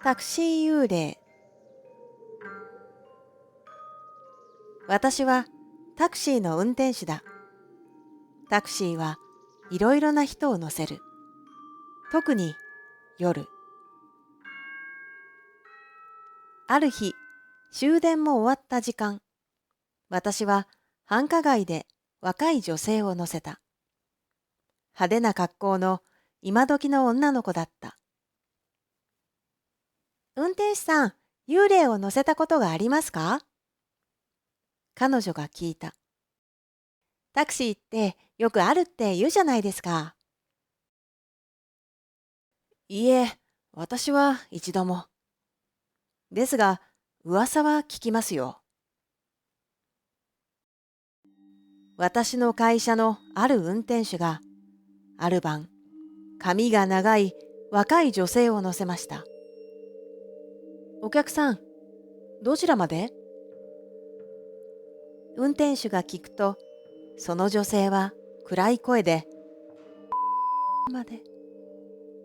タクシー幽霊。私はタクシーの運転手だ。タクシーはいろいろな人を乗せる。特に夜。ある日、終電も終わった時間、私は繁華街で若い女性を乗せた。派手な格好の今時の女の子だった。運転手さん、幽霊を乗せたことがありますか？彼女が聞いた。タクシーってよくあるって言うじゃないですか。いいえ、私は一度も。ですが、噂は聞きますよ。私の会社のある運転手が、ある晩、髪が長い若い女性を乗せました。お客さん、どちらまで？運転手が聞くと、その女性は暗い声で、まで、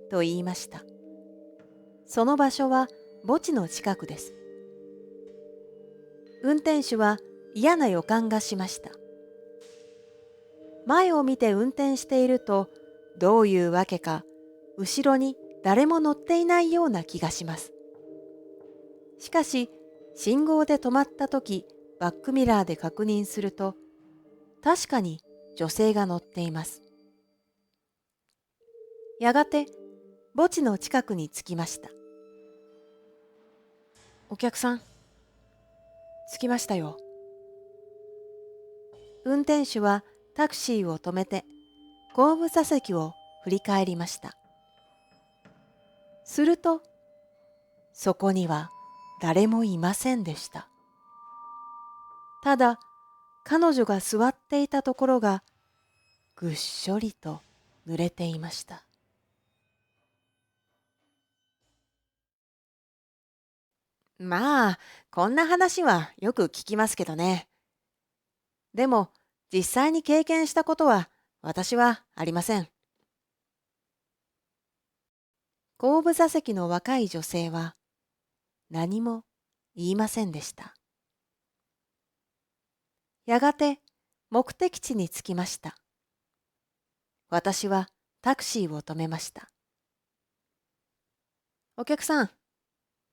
と言いました。その場所は墓地の近くです。運転手は嫌な予感がしました。前を見て運転していると、どういうわけか、後ろに誰も乗っていないような気がします。しかし、信号で止まった時、バックミラーで確認すると、確かに女性が乗っています。やがて、墓地の近くに着きました。お客さん、着きましたよ。運転手はタクシーを止めて、後部座席を振り返りました。すると、そこには誰もいませんでした。ただ、彼女が座っていたところがぐっしょりと濡れていました。まあ、こんな話はよく聞きますけどね。でも、実際に経験したことは私はありません。後部座席の若い女性は何も言いませんでした。やがて目的地に着きました。私はタクシーを止めました。お客さん、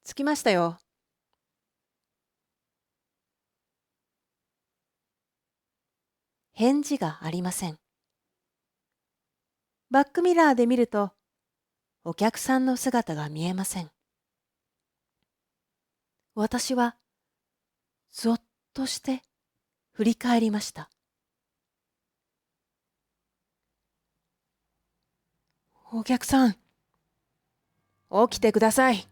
着きましたよ。返事がありません。バックミラーで見ると、お客さんの姿が見えません。私はぞっとして振り返りました。お客さん、起きてください。